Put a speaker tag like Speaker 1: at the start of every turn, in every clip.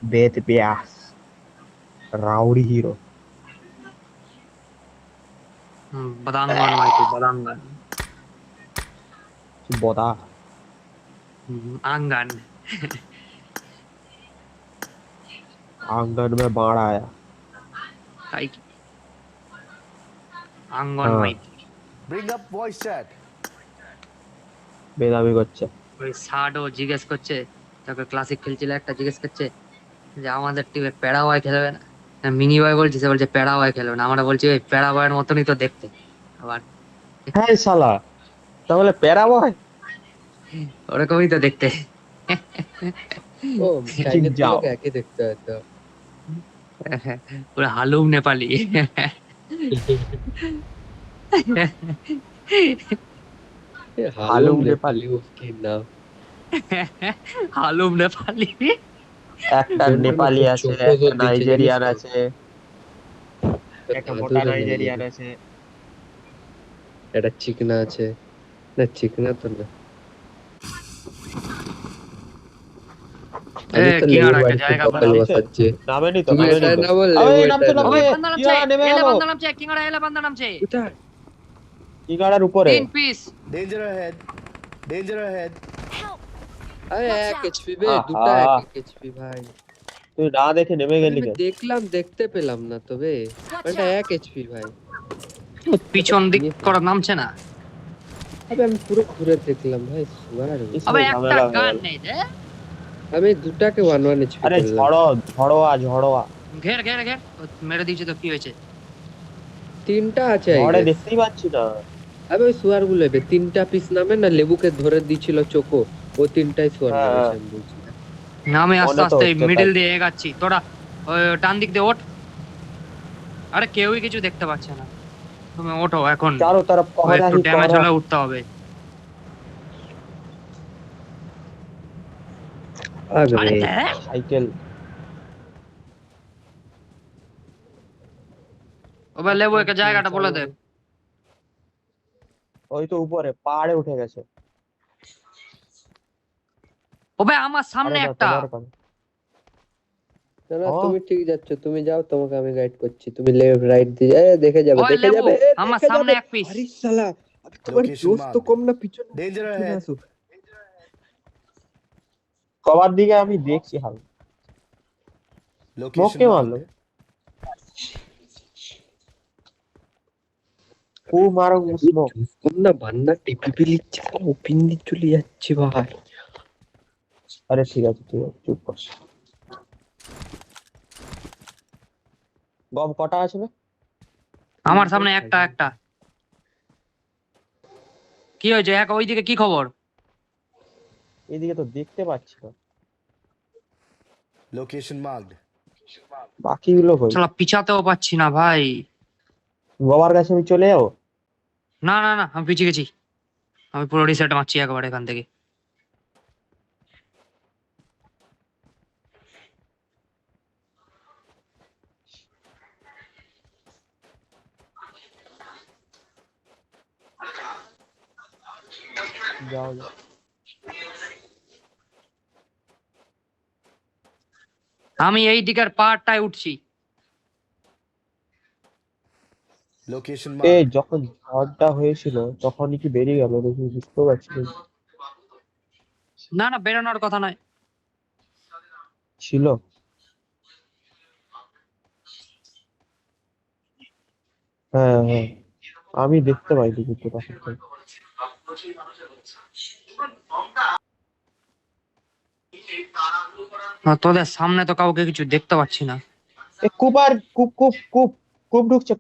Speaker 1: বেদ ব্যাস rowdy hero
Speaker 2: बदांगन माहिती बदांगन
Speaker 1: বদা
Speaker 2: आंगन
Speaker 1: आंगन में बाढ़ आया
Speaker 2: काय की आंगन
Speaker 1: हाँ
Speaker 2: माहिती
Speaker 3: Bring up voice chat.
Speaker 1: বেদামি করছে
Speaker 2: ওই সাডও জিজ্ঞেস করছে তাকে ক্লাসিক খেলছিল একটা জিজ্ঞেস করছে যে আমাদের টিমে প্যারাওয়াই খেলবে না মিনি বয় বলছে সে বলছে প্যারাওয়াই খেলবে না আমরা বলছি ওই প্যারাওয়াইয়ের মতনই তো দেখতে আবার
Speaker 1: হ্যাঁ শালা তাহলে প্যারা বয়
Speaker 2: ওরকমই তো দেখতে
Speaker 4: ও চাইনিজ
Speaker 1: যাও।
Speaker 4: গুলোকে একই দেখতে হয় তো।
Speaker 2: পুরো হালুম নেপালি
Speaker 4: এ
Speaker 1: হালুম
Speaker 4: হালুম
Speaker 1: নেপালি।
Speaker 4: নেপালি उसकी नाम
Speaker 2: হালুম নেপালি
Speaker 1: একটা
Speaker 4: জন্য
Speaker 1: নেপালি
Speaker 4: খুব
Speaker 1: আছে
Speaker 4: ছোট
Speaker 1: একটা
Speaker 4: করে দিচ্ছে
Speaker 1: নাইজেরিয়ান
Speaker 4: জানিস তো?
Speaker 1: আছে একটা মোটা
Speaker 4: দাদুরে
Speaker 1: নাইজেরিয়ান
Speaker 4: নেই।
Speaker 1: আছে
Speaker 4: একটা চিকনা আছে না চিকনা তো না
Speaker 2: এ,
Speaker 4: আমি তো
Speaker 2: কি
Speaker 4: লেবুর
Speaker 2: আর একটা
Speaker 4: বাড়িতে
Speaker 2: জায়গা
Speaker 4: কপাল
Speaker 1: বানাইছে?
Speaker 4: বসাচ্ছি
Speaker 1: নামেনি তো
Speaker 4: তুমি
Speaker 1: নামেনি
Speaker 4: এটা
Speaker 1: তো
Speaker 4: না বললে
Speaker 1: আরে
Speaker 4: ও
Speaker 1: নামছে
Speaker 4: এটা
Speaker 1: নামছে
Speaker 4: না।
Speaker 2: বান্দা নামছে
Speaker 1: কিরা নেমে
Speaker 2: এলে
Speaker 1: গেল
Speaker 2: বান্দা নামছে কিংড়া এলে বান্দা নামছে
Speaker 4: কোথায়
Speaker 1: কি গাড়ার উপরে
Speaker 2: 3 piece
Speaker 3: Danger ahead. Danger ahead.
Speaker 4: আরে
Speaker 5: Watch
Speaker 4: এক
Speaker 5: out!
Speaker 4: এইচপি বে
Speaker 1: আহা।
Speaker 4: দুটো এক এইচপি ভাই
Speaker 1: তুই না দেখে নেমে
Speaker 4: আরে
Speaker 1: গেলি
Speaker 4: আমি
Speaker 1: কেন
Speaker 4: দেখলাম দেখতে পেলাম না তবে
Speaker 5: Watch
Speaker 4: এটা
Speaker 5: out!
Speaker 4: এক এইচপি ভাই
Speaker 2: পিছন দিক করে নামছে না
Speaker 4: আবে আমি পুরো ঘুরে দেখলাম ভাই সুয়ার
Speaker 2: আবে
Speaker 1: इसमें
Speaker 2: একটা
Speaker 1: ঝামেলা হয়ে
Speaker 2: গান
Speaker 1: গেল।
Speaker 2: নেই রে
Speaker 4: আমি দুটাকে 1 এইচপি
Speaker 1: আরে
Speaker 4: করলাম
Speaker 1: ঝড়োয়া
Speaker 2: ঘের ঘের ঘের ও মেরে দিয়েছে তো কি হয়েছে
Speaker 4: তিনটা আছে I
Speaker 1: ঝড়ে
Speaker 4: guess।
Speaker 1: দেখতেই পাচ্ছি না
Speaker 4: আবে ওই সুয়ার গুলো বে তিনটা পিস নামে না লেবুকে ধরে দিছিল চোকো ও তিনটাই সুয়ার
Speaker 1: হ্যাঁ,
Speaker 4: মেরেছে
Speaker 1: হ্যাঁ।
Speaker 4: আমি বলছি
Speaker 2: না আমি আস্তে
Speaker 1: মনে তো
Speaker 2: আস্তে
Speaker 1: হচ্ছে
Speaker 2: মিডিল
Speaker 1: তাই।
Speaker 2: দিয়ে এগাচ্ছি তোরা ওই ডান দিক দিয়ে ওঠ আরে কেউই কিছু দেখতে পাচ্ছে না তুমি ওঠো এখন
Speaker 1: चारों तरफ
Speaker 2: ওই
Speaker 1: कोहरा
Speaker 2: একটু
Speaker 1: ही
Speaker 2: ড্যামেজ
Speaker 1: कोहरा
Speaker 2: হলে উঠতে হবে
Speaker 4: আগে
Speaker 2: আরে দেখ
Speaker 1: साइकिल
Speaker 2: ওবে লেবু একটা জায়গাটা বলে দে
Speaker 1: ওই তো উপরে পাহাড়ে উঠে গেছে
Speaker 2: ওবে আমার সামনে
Speaker 1: আরে না,
Speaker 2: একটা
Speaker 1: তোমার ওখানে।
Speaker 4: না
Speaker 1: ও।
Speaker 4: তুমি ঠিক যাচ্ছ তুমি যাও তোমাকে আমি গাইড করছি তুমি লেফট রাইট দিয়ে এ দেখে যাবে
Speaker 2: ওই
Speaker 4: দেখে
Speaker 2: লেবু,
Speaker 4: যাবে
Speaker 2: আমার
Speaker 4: দেখে
Speaker 2: সামনে
Speaker 4: যাবে।
Speaker 2: এক piece।
Speaker 4: আরে শালা আবে তোমার
Speaker 3: Location
Speaker 4: জোশ তো
Speaker 3: marked.
Speaker 4: কম না পিছনে
Speaker 3: Danger
Speaker 4: পিছনে
Speaker 3: ahead.
Speaker 4: আসো
Speaker 1: সবার দিকে আমি দেখছি হাল
Speaker 3: Location
Speaker 1: মোকে মারলো
Speaker 3: marked.
Speaker 1: ও মারো স্মোক
Speaker 4: জোশ কম না বান্না টিপিপি লিখছে ওপিন দিয়ে চলে যাচ্ছে ভাই
Speaker 1: আরে ঠিক আছে চুপ কর গম কটা আছে না
Speaker 2: আমার সামনে একটা একটা কি হয়েছে এক ওইদিকে কি খবর
Speaker 1: এইদিকে তো দেখতে পাচ্ছি না
Speaker 3: Location marked.
Speaker 1: বাকিগুলো কই
Speaker 2: শালা পিছাতেও পাচ্ছি না ভাই
Speaker 1: বাবার কাছে আমি চলে যাবো
Speaker 2: না না না আমি পিছিয়ে গেছি আমি পুরো রিসেট মারছি একবার এখান থেকে
Speaker 1: যাও যাও।
Speaker 2: আমি এই দিকের পাহাড়টায় উঠছি
Speaker 3: Location
Speaker 1: এই
Speaker 3: marked.
Speaker 1: যখন ঝড়টা হয়েছিল তখনই কি বেরিয়ে গেল দেখি বুঝতে পারছি না।
Speaker 2: না না বেরোনোর কথা নয়
Speaker 1: ছিল হ্যাঁ হ্যাঁ আমি দেখতে পাইনি কিন্তু তখন
Speaker 2: না, তোদের সামনে তো কাউকে কিছু দেখতে পাচ্ছি না
Speaker 1: এ কূপ আর কূপ ঢুকছে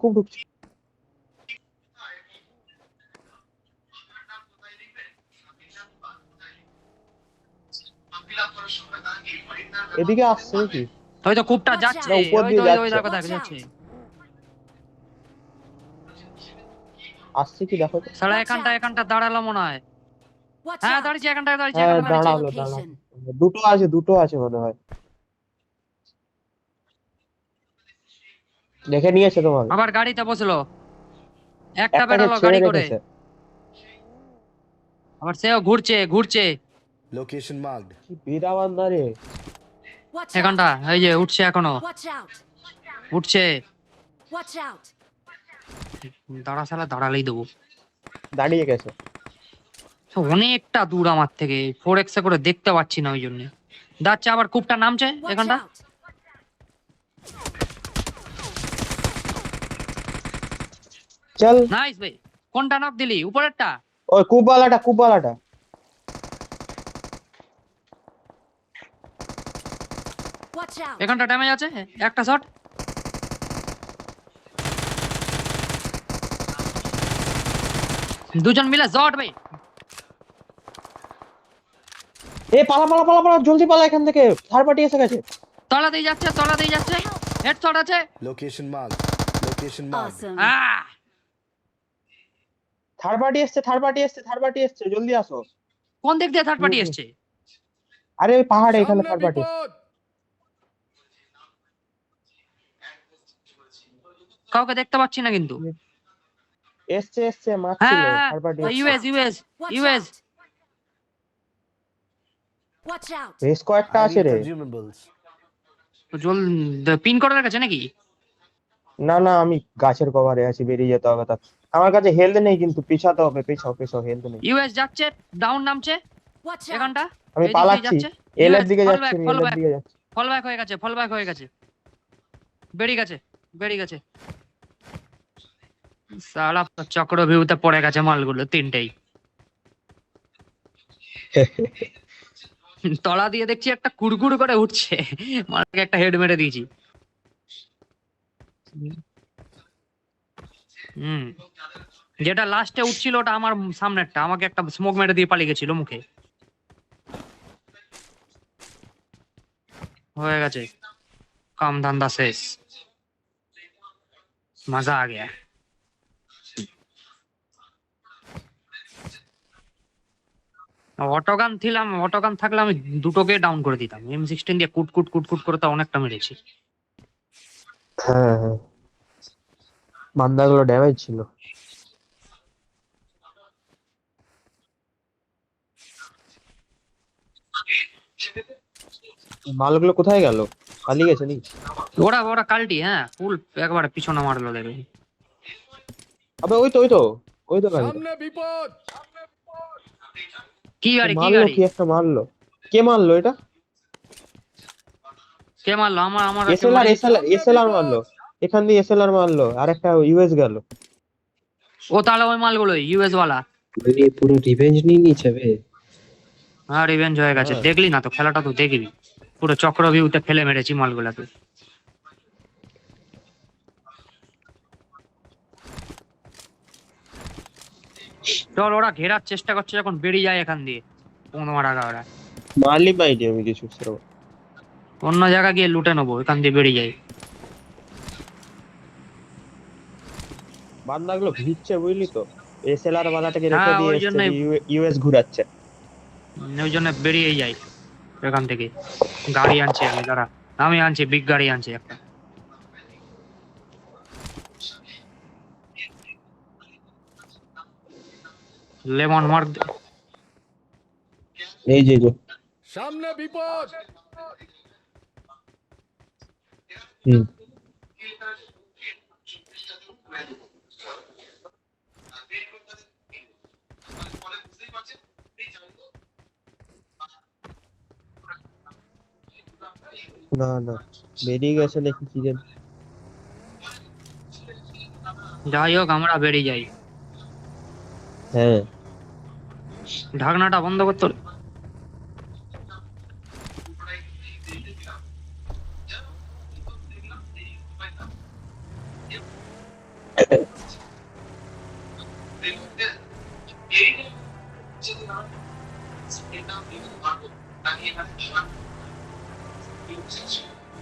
Speaker 1: এদিকে আসছে নাকি
Speaker 2: ওই তো কূপটা
Speaker 5: Watch
Speaker 2: যাচ্ছে
Speaker 1: না, উপর
Speaker 2: ওই
Speaker 1: দিয়ে
Speaker 2: তো ওই
Speaker 1: যাচ্ছে।
Speaker 2: দেখো দেখা
Speaker 5: Watch
Speaker 2: যাচ্ছে
Speaker 1: আসছে কি দেখো তো
Speaker 2: শালা
Speaker 5: Watch
Speaker 2: এখানটা দাঁড়ালো মনে হয়
Speaker 5: Watch
Speaker 2: হ্যাঁ
Speaker 5: out!
Speaker 2: দাঁড়িয়েছে এখানটায় দাঁড়িয়েছে
Speaker 1: হ্যাঁ
Speaker 2: এখানটায় দাঁড়িয়েছে।
Speaker 1: দাঁড়ালো
Speaker 5: Location.
Speaker 1: দুটো আছে মনে হয় দেখে নিয়েছে তোমাকে
Speaker 2: আবার গাড়িতে বসলো একটা
Speaker 1: একটাকে
Speaker 2: বেরোলো
Speaker 1: ছেড়ে
Speaker 2: গাড়ি করে
Speaker 1: রেখেছে
Speaker 2: আবার সেও ঘুরছে
Speaker 3: Location marked.
Speaker 1: কি বিরাবান্দা রে
Speaker 5: Watch
Speaker 2: এখানটা
Speaker 5: out!
Speaker 2: এই যে উঠছে এখনো,
Speaker 5: Watch out!
Speaker 2: উঠছে।
Speaker 5: Watch out!
Speaker 2: দাঁড়া শালা, দাঁড়ালেই দেবো।
Speaker 1: দাঁড়িয়ে গেছে।
Speaker 2: অনেকটা দূর আমার থেকে, 4x করে দেখতে পাচ্ছি না ওই জন্য। যাচ্ছে আবার, কূপটা নামছে
Speaker 5: Watch
Speaker 2: এখানটা।
Speaker 5: out!
Speaker 1: চল
Speaker 2: নাইস ভাই। কোনটা নক দিলি? উপরেরটা?
Speaker 1: ওই কূপওয়ালাটা।
Speaker 5: Watch out!
Speaker 2: এখানটা ড্যামেজ আছে, একটা শট। দুজন মিলে শট ভাই।
Speaker 1: পালা জলদি পালা এখান থেকে, থার্ড পার্টি এসে গেছে।
Speaker 2: তলাতেই যাচ্ছে, তলাতেই যাচ্ছে। হেড শট আছে।
Speaker 3: Location marked. Location marked.
Speaker 5: Awesome.
Speaker 2: আহ!
Speaker 1: থার্ড পার্টি এসছে, জলদি আসো।
Speaker 2: কোন দিক দিয়ে থার্ড পার্টি এসছে?
Speaker 1: আরে ওই পাহাড়ে এখানে থার্ড পার্টি।
Speaker 2: কাউকে দেখতে পাচ্ছি না কিন্তু।
Speaker 1: এসছে মারছিল
Speaker 2: হ্যাঁ,
Speaker 1: third party.
Speaker 2: US US
Speaker 5: Watch
Speaker 2: US.
Speaker 5: out! Watch out!
Speaker 1: বেশ কয়েকটা
Speaker 3: I
Speaker 1: আছে
Speaker 3: need
Speaker 1: রে।
Speaker 3: consumables.
Speaker 2: জল পিন করে রেখেছে নাকি?
Speaker 1: না আমি গাছের কভারে আছি, বেরিয়ে যেতে হবে। আমার কাছে হেলথ নেই, কিন্তু পিছাতে হবে। পেছাও, হেলথ নেই।
Speaker 2: ইউএস যাচ্ছে, ডাউন নামছে
Speaker 5: Watch out!
Speaker 2: এখানটা।
Speaker 1: আমি
Speaker 2: এই দিক দিয়ে
Speaker 1: পালাচ্ছি,
Speaker 2: যাচ্ছে।
Speaker 1: এল এর
Speaker 2: US,
Speaker 1: দিকে
Speaker 2: fall
Speaker 1: যাচ্ছি,
Speaker 2: back,
Speaker 1: আমি
Speaker 2: fall
Speaker 1: এল এর
Speaker 2: back,
Speaker 1: দিকে যাচ্ছি।
Speaker 2: fall back হয়ে গেছে, fall back হয়ে গেছে। বেরিয়ে গেছে। সালা চক্রভিউতে পড়ে গেছে মালগুলো তিনটেই। তলা দিয়ে দেখছি একটা কুড়কুড় করে উঠছে, মালকে একটা হেড মেরে দিয়েছি। হুম, যেটা লাস্টে উঠছিল ওটা আমার সামনেরটা, আমাকে একটা স্মোক মেরে দিয়ে পালিয়ে গেছিল মুখে। হয়ে গেছে, কাম ধান্দা শেষ, মজা আ গয়া। অটোগান থাকলে আমি দুটোকে ডাউন করে দিতাম। M16 দিয়ে কুট করে তো অনেকটা মেরেছি।
Speaker 1: হ্যাঁ, বান্দাগুলো ড্যামেজ ছিল। মালগুলো কোথায় গেল? পালিয়ে গেছে নাকি?
Speaker 2: ওরা কালটি, হ্যাঁ ফুল একবারে পিছনে মারলো দেখবে।
Speaker 1: আবে ওই তো গাড়িটা।
Speaker 2: কি গাড়ি?
Speaker 1: কি একটা মারলো। কে মারলো এটা?
Speaker 2: কে মারলো? আমার
Speaker 1: এসএলআর মারলো। এখান দিয়ে এসএলআর মারলো, আর একটা ইউএস গেল।
Speaker 2: ও তাহলে ওই মালগুলো ইউএস ওয়ালা।
Speaker 4: পুরো রিভেঞ্জ নিয়ে নিচ্ছে বে।
Speaker 2: হ্যাঁ, রিভেঞ্জ হয়ে গেছে।
Speaker 1: হ্যাঁ।
Speaker 2: দেখলি না তো, খেলাটা তো দেখবি। পুরো চক্রভিউতে ফেলে মেরেছি মালগুলাকে। চল, ওরা ঘেরার চেষ্টা করছে, যখন বেরিয়ে যায় এখান দিয়ে 15 ওরা
Speaker 1: মারলি পাইনি আমি কিছু সেরকম।
Speaker 2: অন্য জায়গা গিয়ে লুটে নেবো, এখান দিয়ে বেরিয়ে যায়।
Speaker 1: বান্দাগুলো ভিড়ছে বুঝলি তো, এসএলআর বালাটাকে রেখে
Speaker 2: হ্যাঁ,
Speaker 1: দিয়ে
Speaker 2: ওই
Speaker 1: এসছে,
Speaker 2: জন্যই।
Speaker 1: ইউএস ঘুরাচ্ছে।
Speaker 2: ওই জন্য বেরিয়ে যাই এখান থেকে। গাড়ি আনছি আমি, দাঁড়া। আমি আনছি, বিগ গাড়ি আনছি একটা। লেমন মার দে।
Speaker 1: এই যে
Speaker 3: সামনে বিপদ।
Speaker 1: হুম, না বেরিয়ে গেছে নাকি কি জানি।
Speaker 2: যাই হোক, আমরা বেরিয়ে যাই।
Speaker 1: হ্যাঁ,
Speaker 2: ঢাকনাটা বন্ধ করতে হবে।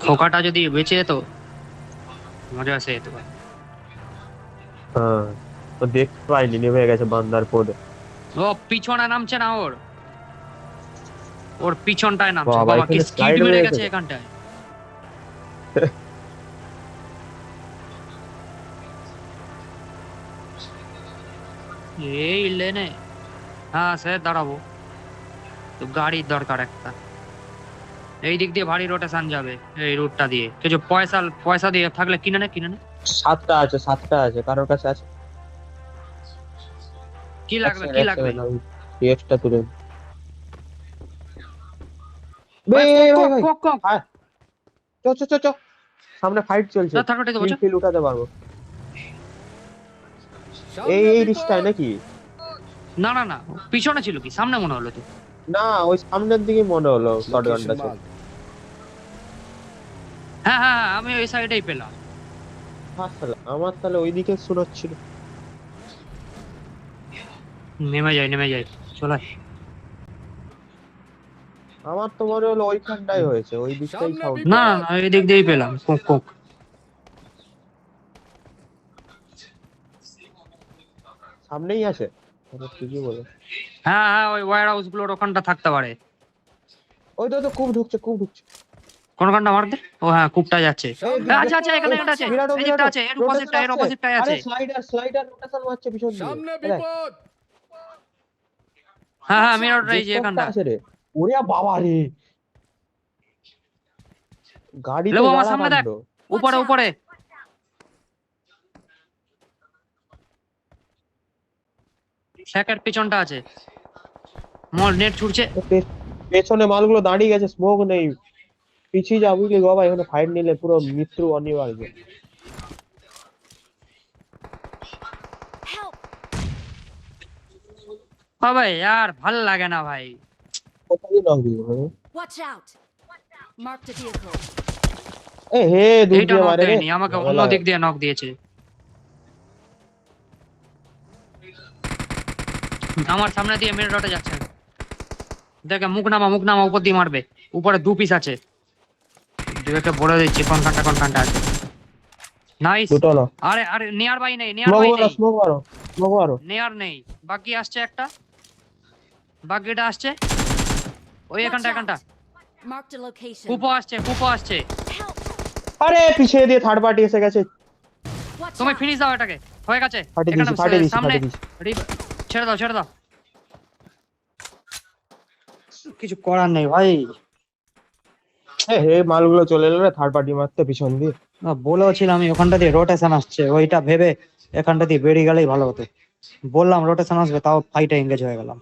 Speaker 2: খোকাটা যদি বেঁচে যেত, মজা আসে যেত।
Speaker 1: হ্যাঁ, তো দেখতে পাইনি, নেমে গেছে বান্দার পদে।
Speaker 2: ও পিছনে নামছে না, ওর পিছনটায় নামছে।
Speaker 1: বাবা,
Speaker 2: বাবা কি
Speaker 1: এখানে
Speaker 2: স্কিড
Speaker 1: slide
Speaker 2: মেরে
Speaker 1: হয়ে
Speaker 2: গেছে
Speaker 1: গেছে।
Speaker 2: এখানটায়। এই লেনে, হ্যাঁ সে দাঁড়াবো তো, গাড়ির দরকার একটা। এই দিক দিয়ে ভারী রোটেশন যাবে, এই রুটটা দিয়ে কিছু পয়সা দিয়ে থাকলে কিনে নে।
Speaker 1: 7টা আছে কারোর কাছে আছে?
Speaker 2: কি লাগবে?
Speaker 1: এক্সট্রা তুলে
Speaker 2: ভাই,
Speaker 1: ভাই
Speaker 2: কক, কক।
Speaker 1: চ সামনে ফাইট চলছে,
Speaker 2: তো থার্ড পার্টি
Speaker 1: কিল উঠাতে পারবো। এই রিস্টায় নাকি?
Speaker 2: না পিছনে ছিল কি, সামনে মনে হলো তো।
Speaker 1: না ওই সামনের দিকে মনে হলো শটগানটা
Speaker 3: Location
Speaker 1: ছিল।
Speaker 3: marked.
Speaker 2: হ্যাঁ, আমি ওই সাইডেই পেলাম।
Speaker 1: আসলে আমার তাহলে ওইদিকে শোনাচ্ছিল।
Speaker 2: নেমে যাই চলে।
Speaker 1: আমার তো মনে হলো ওইখানটাই হয়েছে, ওই দিকটাই
Speaker 3: সামনে
Speaker 1: সাউন্ড।
Speaker 2: না এই দিক দিয়েই পেলাম, কক।
Speaker 1: সামনেই আছে। ঠিকই বলে।
Speaker 2: হ্যাঁ, ওই ওয়্যার হাউস গুলোর ওখানটা থাকতে পারে।
Speaker 1: ওই তো খুব ঢুকছে।
Speaker 2: কোনখানটা মার দে। ও হ্যাঁ, কূপটা যাচ্ছে।
Speaker 3: সামনে
Speaker 2: আচ্ছা, এখানে একটা আছে,
Speaker 1: বিরাট
Speaker 2: এই দিকটা আছে, এর অপোজিটটায় আছে।
Speaker 1: স্লাইডার রোটেশন মারছে পিছন দিয়ে।
Speaker 3: সামনে বিপদ।
Speaker 2: হ্যাঁ, মিরর এই যে এখানটা।
Speaker 1: আছে রে। ওরে বাবা রে, গাড়িতে
Speaker 2: লেবু আমার
Speaker 1: গাড়া
Speaker 2: সামনে দেখ।
Speaker 1: কাণ্ড।
Speaker 2: উপরে শ্যাকের পিছনটা আছে। মল নেট ছুটছে।
Speaker 1: পেছনে মালগুলো দাঁড়িয়ে গেছে, স্মোক নেই। পিছিয়ে যা বুঝলি বাবা, এখানে ফাইট নিলে পুরো মৃত্যু অনিবার্য।
Speaker 5: Help!
Speaker 2: ভাই यार ভাল লাগে না ভাই।
Speaker 1: কোথায় নক দিল?
Speaker 5: Watch out! Marked a vehicle.
Speaker 1: হে দূর
Speaker 2: এইটা
Speaker 1: দিয়ে
Speaker 2: নক
Speaker 1: মারে রে।
Speaker 2: দেয়নি, আমাকে অন্য দিক দিয়ে নক দিয়েছে। আমার সামনে দিয়ে মেন রোডে যাচ্ছে। দেখে মুখ নামা উপর দিয়ে মারবে। উপরে 2 পিস আছে। দেখে বলে দিচ্ছি কোনখানটা আছে। নাইস।
Speaker 1: দুটো না।
Speaker 2: আরে নিয়ার বাই নেই।
Speaker 1: স্মোক মারো।
Speaker 2: নিয়ার নেই, বাকি আসছে একটা। বাকিটা আসছে ওই
Speaker 5: Watch
Speaker 2: এখানটা।
Speaker 5: out! Marked a location.
Speaker 2: কুপো আসছে।
Speaker 5: Help!
Speaker 1: আরে পিছিয়ে দিয়ে থার্ড পার্টি এসে গেছে।
Speaker 5: Watch
Speaker 2: তুমি
Speaker 5: out!
Speaker 2: ফিনিশ দাও এটাকে, হয়ে গেছে।
Speaker 1: ফাটিয়ে
Speaker 2: এখানে
Speaker 1: দিয়েছি।
Speaker 2: সামনে ছেড়ে দাও। কিছু করার নেই ভাই।
Speaker 1: হে মালগুলো চলে এলো রে থার্ড পার্টি মারতে পিছন দিয়ে।
Speaker 2: বলেওছিলাম আমি ওখানটা দিয়ে রোটেশন আসছে, ওইটা ভেবে এখানটা দিয়ে বেরিয়ে গেলেই ভালো হতো। বললাম রোটেশন আসবে, তাও ফাইটে এঙ্গেজ হয়ে গেলাম।